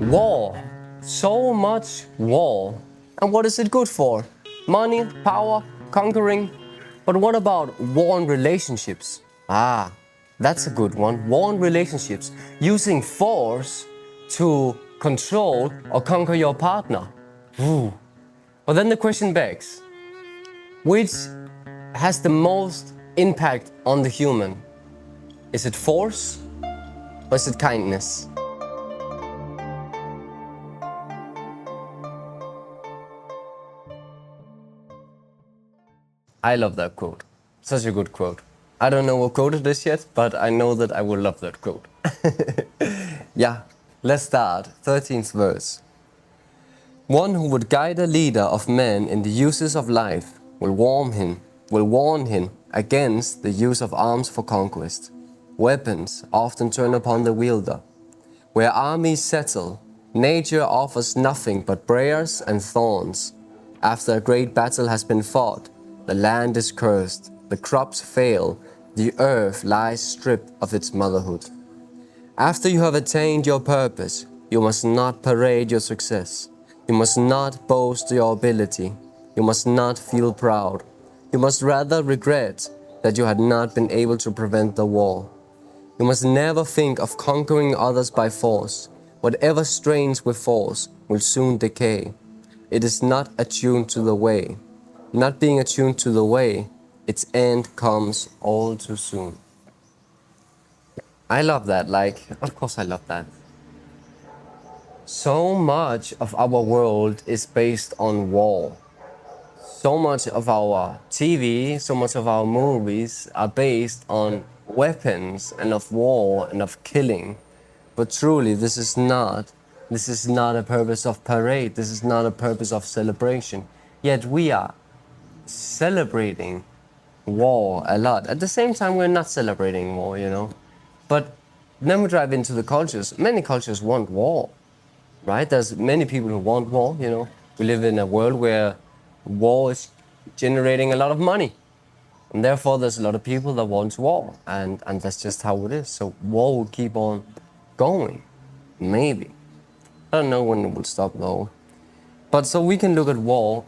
War. So much war. And what is it good for? Money, power, conquering. But what about war in relationships? Ah, that's a good one. War in relationships. Using force to control or conquer your partner. Ooh. But then the question begs, which has the most impact on the human? Is it force or is it kindness? I love that quote. Such a good quote. I don't know what quote it is yet, but I know that I will love that quote. Yeah, let's start. 13th verse. One who would guide a leader of men in the uses of life will warn him against the use of arms for conquest. Weapons often turn upon the wielder. Where armies settle, nature offers nothing but briars and thorns. After a great battle has been fought, the land is cursed, the crops fail, the earth lies stripped of its motherhood. After you have attained your purpose, you must not parade your success. You must not boast your ability. You must not feel proud. You must rather regret that you had not been able to prevent the war. You must never think of conquering others by force. Whatever strains with force will soon decay. It is not attuned to the way. Not being attuned to the way, its end comes all too soon. I love that, of course I love that. So much of our world is based on war. So much of our TV, so much of our movies are based on weapons and of war and of killing. But truly, this is not a purpose of parade. This is not a purpose of celebration. Yet we are celebrating war a lot. At the same time, we're not celebrating war, But then we dive into the cultures. Many cultures want war, right? There's many people who want war, We live in a world where war is generating a lot of money. And therefore, there's a lot of people that want war. And that's just how it is. So war will keep on going. Maybe. I don't know when it will stop, though. But so we can look at war.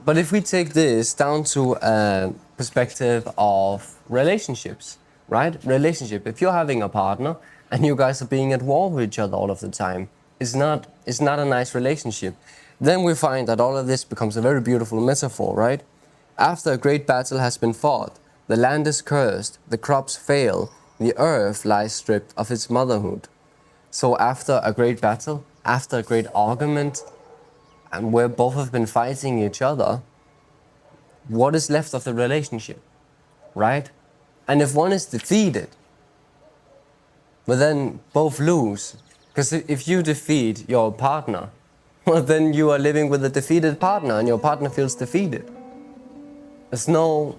But if we take this down to a perspective of relationships, right? Relationship. If you're having a partner and you guys are being at war with each other all of the time, it's not a nice relationship. Then we find that all of this becomes a very beautiful metaphor, right? After a great battle has been fought, the land is cursed, the crops fail, the earth lies stripped of its motherhood. So after a great battle, after a great argument, and where both have been fighting each other, what is left of the relationship, right? And if one is defeated, but then both lose, because if you defeat your partner, well, then you are living with a defeated partner and your partner feels defeated. There's no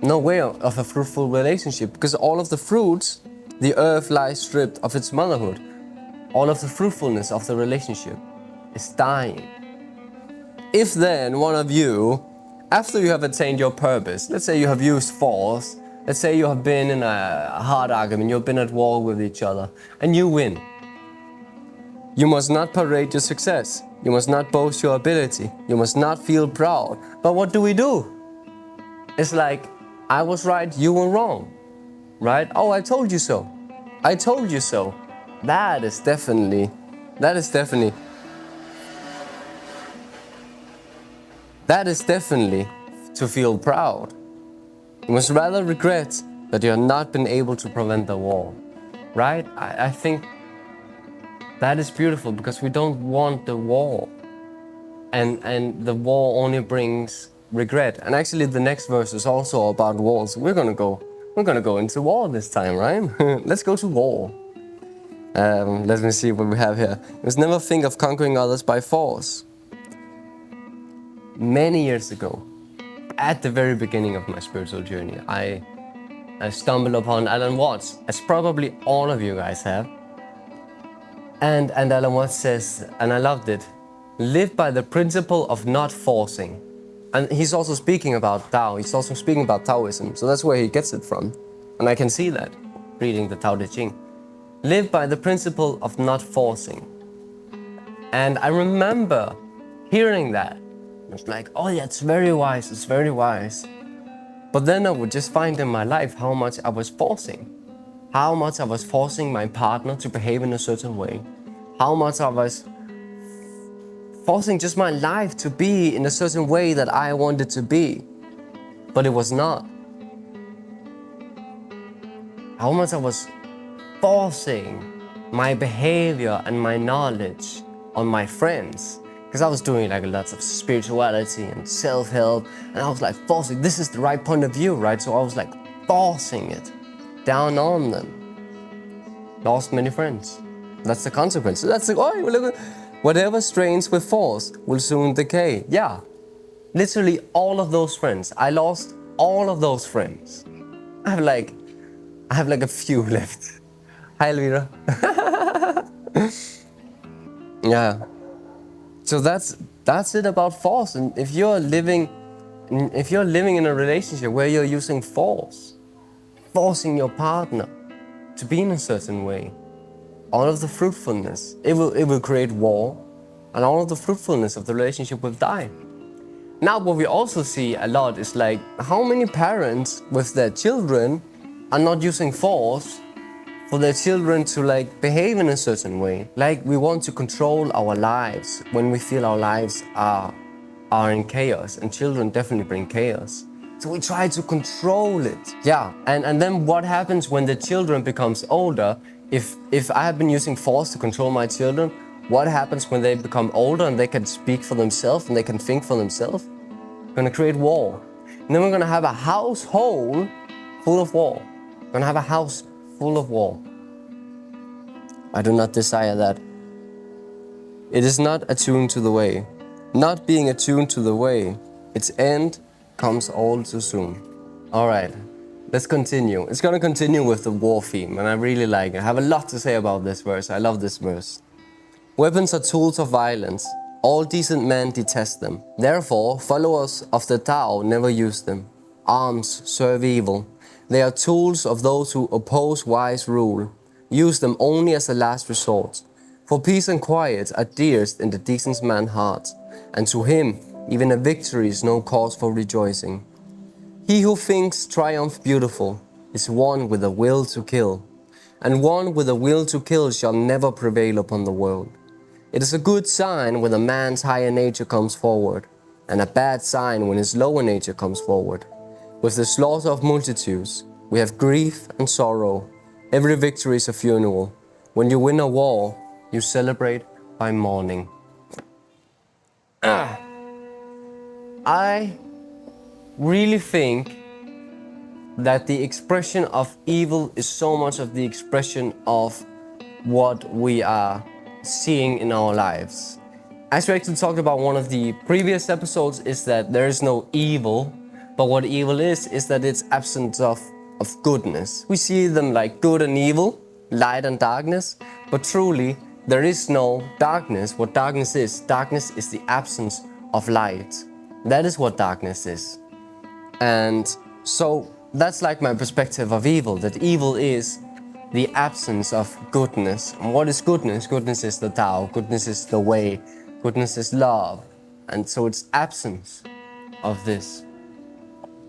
way of a fruitful relationship, because all of the fruits, the earth lies stripped of its motherhood. All of the fruitfulness of the relationship is dying. If then one of you, after you have attained your purpose, let's say you have used force, let's say you have been in a hard argument, you've been at war with each other, and you win. You must not parade your success. You must not boast your ability. You must not feel proud. But what do? It's like, I was right, you were wrong, right? Oh, I told you so. I told you so. That is definitely to feel proud. You must rather regret that you have not been able to prevent the war, right? I think that is beautiful, because we don't want the war. And the war only brings regret. And actually the next verse is also about wars. We're gonna go into war this time, right? Let's go to war. Let me see what we have here. You must never think of conquering others by force. Many years ago, at the very beginning of my spiritual journey, I stumbled upon Alan Watts, as probably all of you guys have. And Alan Watts says, and I loved it, live by the principle of not forcing. And he's also speaking about Tao, he's also speaking about Taoism, so that's where he gets it from. And I can see that, reading the Tao Te Ching. live by the principle of not forcing. And I remember hearing that. It's like, oh yeah, it's very wise, it's very wise. But then I would just find in my life how much I was forcing. How much I was forcing my partner to behave in a certain way. How much I was forcing just my life to be in a certain way that I wanted to be. But it was not. How much I was forcing my behavior and my knowledge on my friends. Because I was doing like lots of spirituality and self-help, and I was like forcing, this is the right point of view, right? So I was like forcing it down on them. Lost many friends. That's the consequence. That's like, oh, look, whatever strains with force will soon decay. Yeah, literally all of those friends. I lost all of those friends. I have like a few left. Hi, Elvira. Yeah. So that's it about force. And if you're living in a relationship where you're using force, forcing your partner to be in a certain way, all of the fruitfulness, it will create war, and all of the fruitfulness of the relationship will die. Now, what we also see a lot is like how many parents with their children are not using force for their children to like behave in a certain way. Like we want to control our lives when we feel our lives are in chaos, and children definitely bring chaos. So we try to control it. Yeah, and then what happens when the children becomes older? If I have been using force to control my children, what happens when they become older and they can speak for themselves and they can think for themselves? We're gonna create war. And then we're gonna have a household full of war. We're gonna have a house full of war. I do not desire that. It is not attuned to the way. Not being attuned to the way, its end comes all too soon. All right, let's continue. It's gonna continue with the war theme, and I really like it. I have a lot to say about this verse. I love this verse. Weapons are tools of violence. All decent men detest them. Therefore, followers of the Tao never use them. Arms serve evil. They are tools of those who oppose wise rule. Use them only as a last resort. For peace and quiet are dearest in the decent man's heart, and to him even a victory is no cause for rejoicing. He who thinks triumph beautiful is one with a will to kill, and one with a will to kill shall never prevail upon the world. It is a good sign when a man's higher nature comes forward, and a bad sign when his lower nature comes forward. With the slaughter of multitudes, we have grief and sorrow. Every victory is a funeral. When you win a war, you celebrate by mourning. I really think that the expression of evil is so much of the expression of what we are seeing in our lives. As we actually talked about one of the previous episodes, is that there is no evil, but what evil is that it's absence of goodness. We see them like good and evil, light and darkness, but truly there is no darkness. What darkness is the absence of light. That is what darkness is. And so that's like my perspective of evil, that evil is the absence of goodness. And what is goodness? Goodness is the Tao, goodness is the way, goodness is love. And so it's absence of this.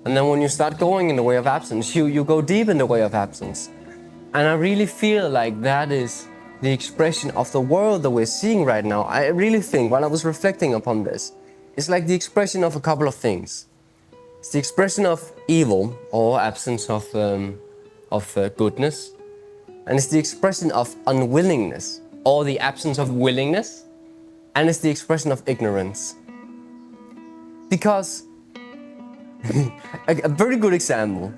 And then when you start going in the way of absence, you go deep in the way of absence. And I really feel like that is the expression of the world that we're seeing right now. I really think, while I was reflecting upon this, it's like the expression of a couple of things. It's the expression of evil, or absence of goodness. And it's the expression of unwillingness, or the absence of willingness. And it's the expression of ignorance. Because, a very good example.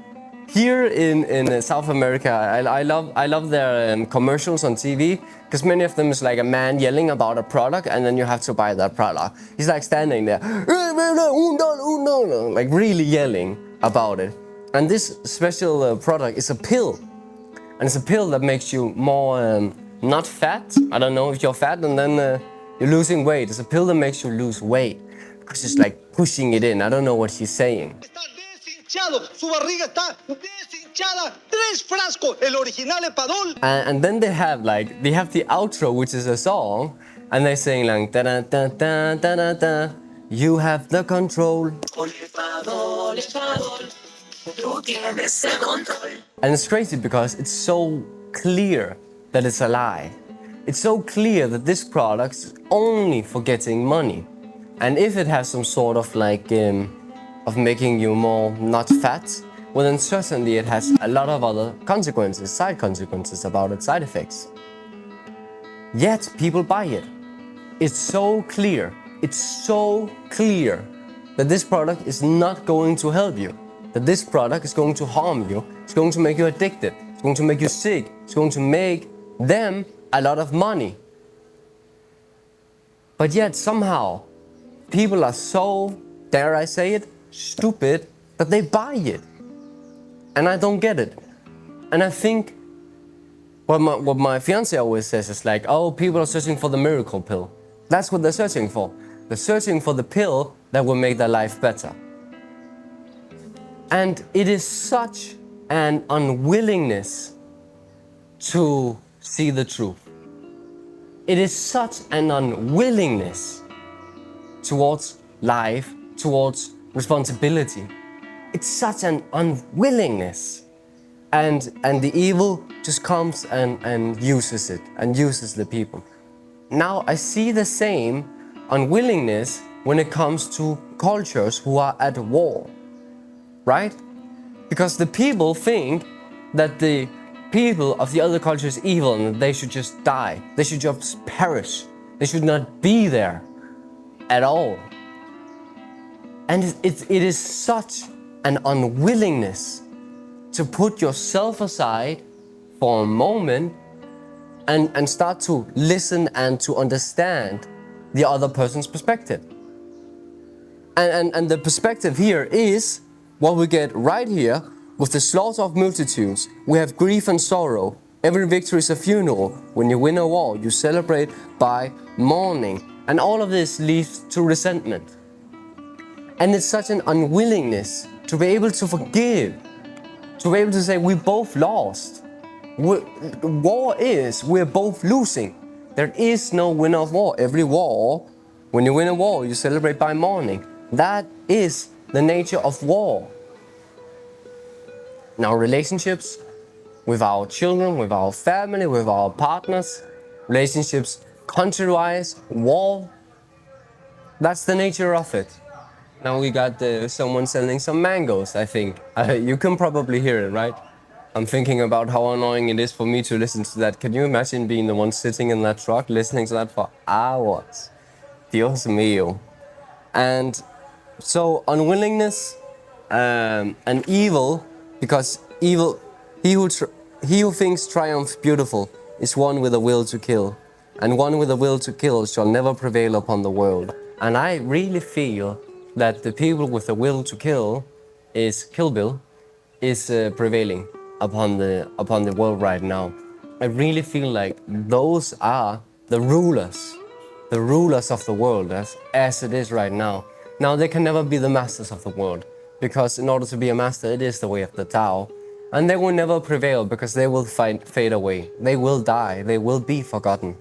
Here in South America, I love their commercials on TV, because many of them is like a man yelling about a product, and then you have to buy that product. He's like standing there, like really yelling about it. And this special product is a pill, and it's a pill that makes you more not fat. I don't know if you're fat and then you're losing weight. It's a pill that makes you lose weight, because it's like pushing it in. I don't know what he's saying. fachada, 3 frascos, el original Epadol. And then they have the outro, which is a song, and they're saying like da da da da da da da. You have the control. And it's crazy because it's so clear that it's a lie. It's so clear that this product is only for getting money. And if it has some sort of of making you more not fat, well then certainly it has a lot of other consequences, side consequences about its side effects. Yet people buy it. It's so clear that this product is not going to help you, that this product is going to harm you, it's going to make you addicted, it's going to make you sick, it's going to make them a lot of money. But yet somehow people are so, dare I say it, stupid that they buy it. And I don't get it. And I think what my fiance always says is like, oh, people are searching for the miracle pill. That's what they're searching for. They're searching for the pill that will make their life better. And it is such an unwillingness to see the truth. It is such an unwillingness towards life, towards responsibility. It's such an unwillingness. And the evil just comes and uses it, and uses the people. Now I see the same unwillingness when it comes to cultures who are at war, right? Because the people think that the people of the other culture is evil and that they should just die. They should just perish. They should not be there at all. And it is such an unwillingness to put yourself aside for a moment and start to listen and to understand the other person's perspective. And the perspective here is what we get right here with the slaughter of multitudes. We have grief and sorrow. Every victory is a funeral. When you win a war, you celebrate by mourning. And all of this leads to resentment. And it's such an unwillingness to be able to forgive, to be able to say we both lost. War is, we're both losing. There is no winner of war. Every war, when you win a war, you celebrate by mourning. That is the nature of war. In our relationships, with our children, with our family, with our partners, relationships country-wise, war, that's the nature of it. Now we got someone selling some mangoes, I think. You can probably hear it, right? I'm thinking about how annoying it is for me to listen to that. Can you imagine being the one sitting in that truck listening to that for hours? Dios mío. And so unwillingness and evil, because evil, he who thinks triumph beautiful is one with a will to kill. And one with a will to kill shall never prevail upon the world. And I really feel that the people with a will to kill is Kill Bill, is prevailing upon the world right now. I really feel like those are the rulers of the world as it is right now. Now they can never be the masters of the world, because in order to be a master, it is the way of the Tao. And they will never prevail because they will fade away. They will die, they will be forgotten.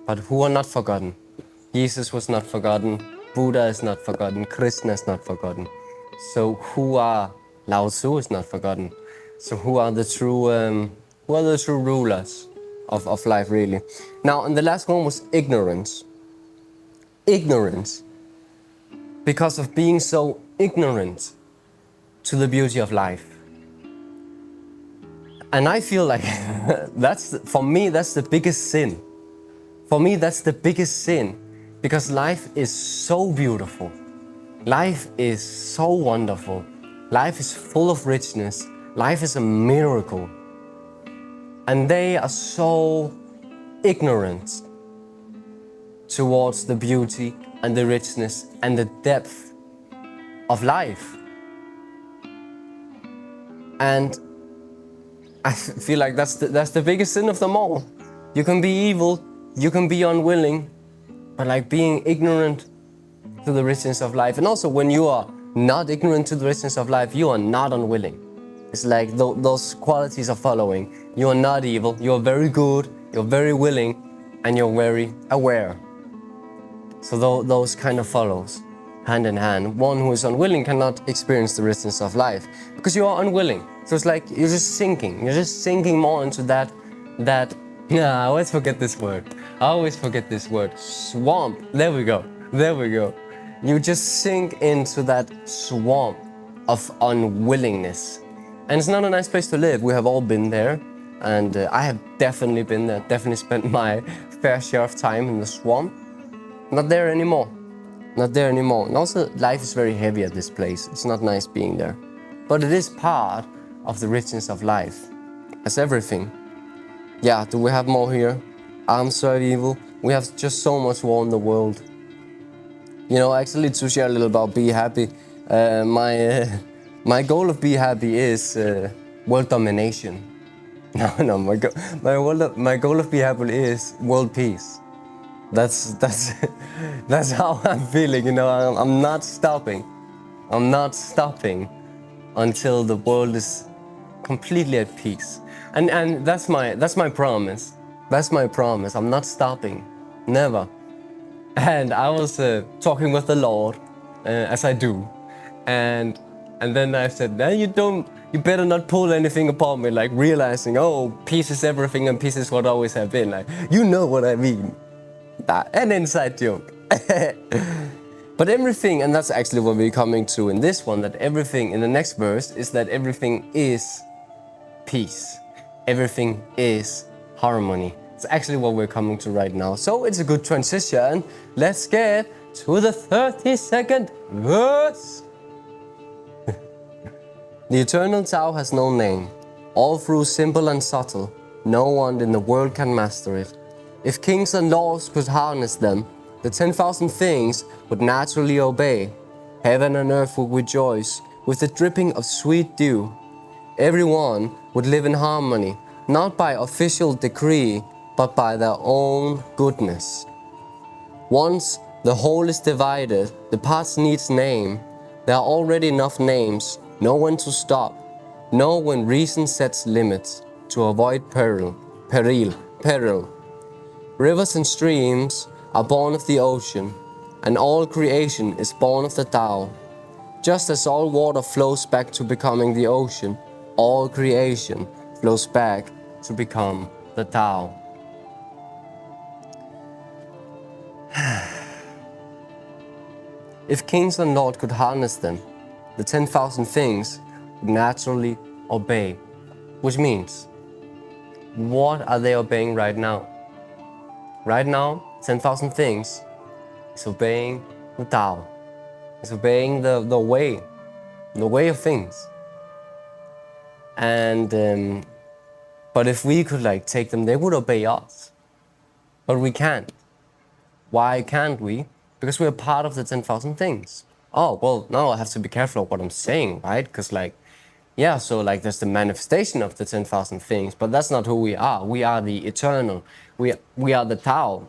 But who are not forgotten? Jesus was not forgotten, Buddha is not forgotten, Krishna is not forgotten. So who are Lao Tzu is not forgotten. So who are the true rulers of life, really? Now, and the last one was ignorance. Ignorance. Because of being so ignorant to the beauty of life. And I feel like for me, that's the biggest sin. For me, that's the biggest sin. Because life is so beautiful. Life is so wonderful. Life is full of richness. Life is a miracle. And they are so ignorant towards the beauty and the richness and the depth of life. And I feel like that's the biggest sin of them all. You can be evil, you can be unwilling, but like being ignorant to the richness of life. And also when you are not ignorant to the richness of life, you are not unwilling. It's like those qualities are following. You are not evil, you are very good, you're very willing, and you're very aware. So those kind of follows hand in hand. One who is unwilling cannot experience the richness of life because you are unwilling. So it's like you're just sinking. You're just sinking more into that. I always forget this word. Swamp. There we go. You just sink into that swamp of unwillingness. And it's not a nice place to live. We have all been there. And I have definitely been there. Definitely spent my fair share of time in the swamp. Not there anymore. And also, life is very heavy at this place. It's not nice being there. But it is part of the richness of life. As everything. Yeah, do we have more here? Arms serve evil. We have just so much war in the world. You know, actually, to share a little about Be Happy, my goal of Be Happy is world domination. No, my goal of Be Happy is world peace. That's how I'm feeling. You know, I'm not stopping. I'm not stopping until the world is completely at peace. And that's my promise. That's my promise. I'm not stopping. Never. And I was talking with the Lord, as I do, and then I said, "No, you better not pull anything upon me." Like realizing, oh, peace is everything, and peace is what always have been. Like, you know what I mean? An inside joke. But everything, and that's actually what we're coming to in this one, that everything in the next verse is that everything is peace. Everything is harmony. It's actually what we're coming to right now. So it's a good transition. Let's get to the 32nd verse. The eternal Tao has no name. All through simple and subtle, no one in the world can master it. If kings and laws could harness them, the 10,000 things would naturally obey. Heaven and earth would rejoice with the dripping of sweet dew. Everyone would live in harmony, not by official decree, but by their own goodness. Once the whole is divided, the parts needs name. There are already enough names, know when to stop, know when reason sets limits, to avoid peril. Rivers and streams are born of the ocean, and all creation is born of the Tao. Just as all water flows back to becoming the ocean, all creation flows back to become the Tao. If kings and lords could harness them, the 10,000 things would naturally obey. Which means, what are they obeying right now? Right now, 10,000 things is obeying the Tao. It's obeying the way of things. And but if we could like take them, they would obey us. But we can't. Why can't we? Because we're part of the 10,000 things. Oh, well, now I have to be careful of what I'm saying, right? Because like, yeah, so like there's the manifestation of the 10,000 things, but that's not who we are. We are the eternal. We are the Tao.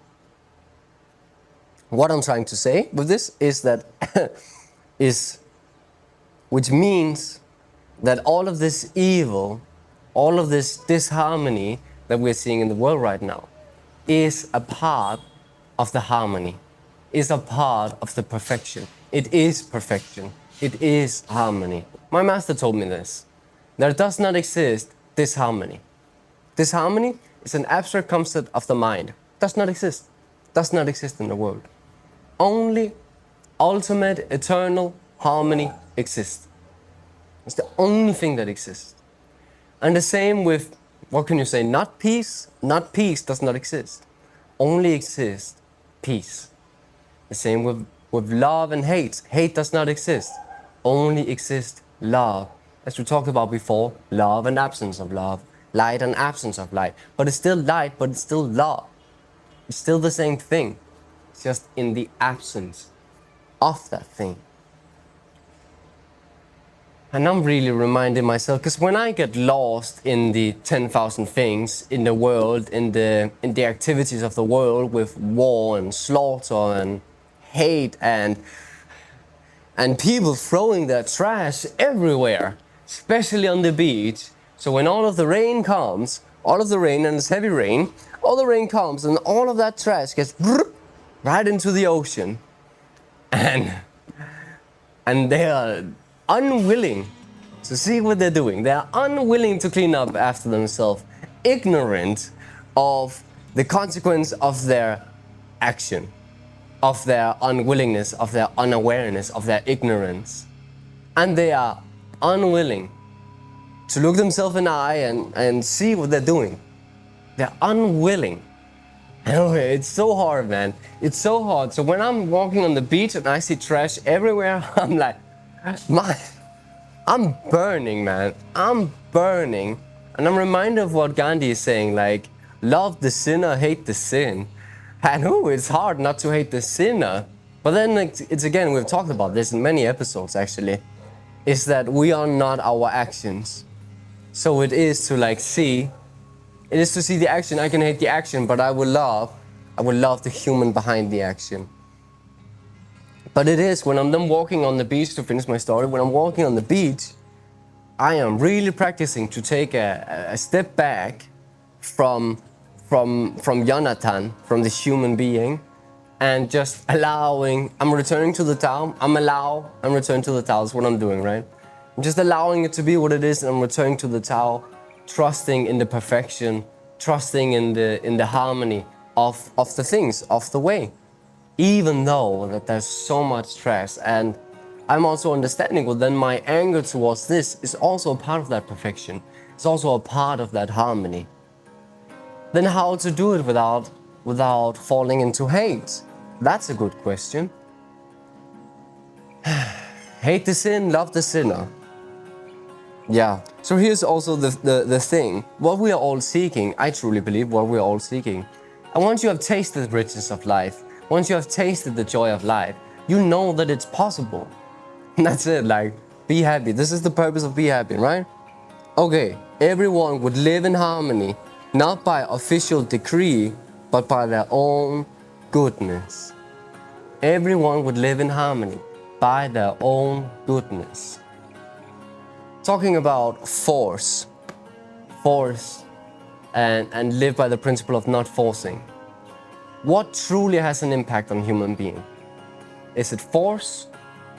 What I'm trying to say with this is that, which means that all of this evil, all of this disharmony that we're seeing in the world right now is a part of the harmony, is a part of the perfection. It is perfection. It is harmony. My master told me this. There does not exist disharmony. Disharmony is an abstract concept of the mind. Does not exist. Does not exist in the world. Only ultimate, eternal harmony exists. It's the only thing that exists. And the same with, what can you say, not peace? Not peace does not exist. Only exists peace. The same with love and hate. Hate does not exist. Only exists love. As we talked about before, love and absence of love. Light and absence of light. But it's still light, but it's still love. It's still the same thing. It's just in the absence of that thing. And I'm really reminding myself, because when I get lost in the 10,000 things in the world, in the activities of the world with war and slaughter and hate and people throwing their trash everywhere, especially on the beach. So when all of the rain comes, all of the rain, and it's heavy rain, all the rain comes and all of that trash gets right into the ocean. And they are unwilling to see what they're doing. They are unwilling to clean up after themselves, ignorant of the consequence of their action, of their unwillingness, of their unawareness, of their ignorance. And they are unwilling to look themselves in the eye and see what they're doing. They're unwilling. Anyway, it's so hard, man. It's so hard. So when I'm walking on the beach and I see trash everywhere, I'm like, I'm burning, man. I'm burning. And I'm reminded of what Gandhi is saying, like, love the sinner, hate the sin. And it's hard not to hate the sinner. But then it's again, we've talked about this in many episodes actually, is that we are not our actions. So it is to see the action. I can hate the action, but I will love the human behind the action. But it is, when I'm then walking on the beach, to finish my story, when I'm walking on the beach, I am really practicing to take a step back from Jonathan, from the human being, and just allowing, I'm returning to the Tao, I'm returning to the Tao, that's what I'm doing, right? I'm just allowing it to be what it is, and I'm returning to the Tao, trusting in the perfection, trusting in the harmony of the things, of the way. Even though that there's so much stress, and I'm also understanding, well, then my anger towards this is also a part of that perfection. It's also a part of that harmony. Then how to do it without falling into hate? That's a good question. Hate the sin, love the sinner. Yeah. So here's also the thing. What we are all seeking, I truly believe what we are all seeking. And once you have tasted the richness of life, once you have tasted the joy of life, you know that it's possible. And that's it, be happy. This is the purpose of be happy, right? Okay, everyone would live in harmony, not by official decree, but by their own goodness. Everyone would live in harmony by their own goodness. Talking about force and live by the principle of not forcing. What truly has an impact on human being? Is it force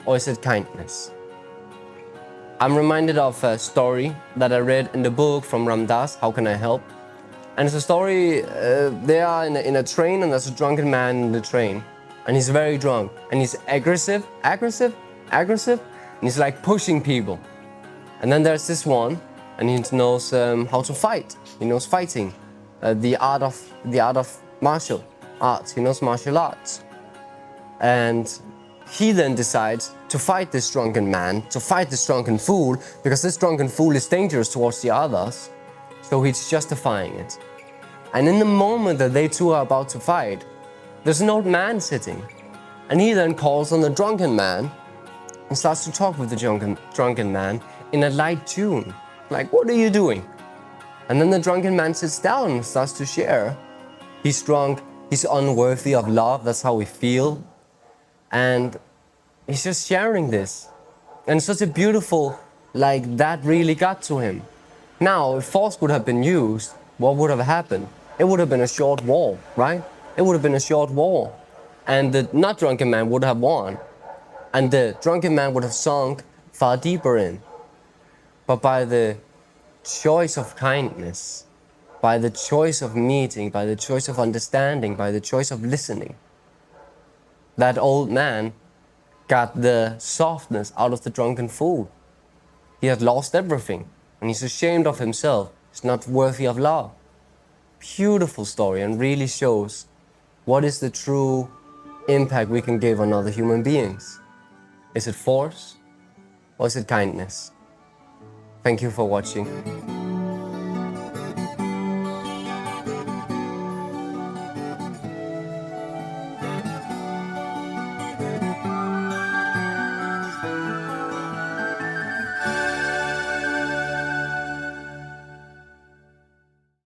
or is it kindness? I'm reminded of a story that I read in the book from Ram Dass, How Can I Help? And it's a story, they are in a train and there's a drunken man in the train. And he's very drunk and he's aggressive, and he's pushing people. And then there's this one, and he knows how to fight. He knows fighting, the art of martial arts. He knows martial arts, and he then decides to fight this drunken man, to fight this drunken fool, because this drunken fool is dangerous towards the others. So he's justifying it. And in the moment that they two are about to fight, there's an old man sitting, and he then calls on the drunken man and starts to talk with the drunken man in a light tune. Like, what are you doing? And then the drunken man sits down and starts to share. He's drunk, he's unworthy of love, that's how we feel. And he's just sharing this. And such a beautiful, that really got to him. Now, if force would have been used, what would have happened? It would have been a short war, right? It would have been a short war. And the not drunken man would have won. And the drunken man would have sunk far deeper in. But by the choice of kindness, by the choice of meeting, by the choice of understanding, by the choice of listening, that old man got the softness out of the drunken fool. He had lost everything, and he's ashamed of himself. He's not worthy of love. Beautiful story, and really shows what is the true impact we can give on other human beings. Is it force or is it kindness? Thank you for watching.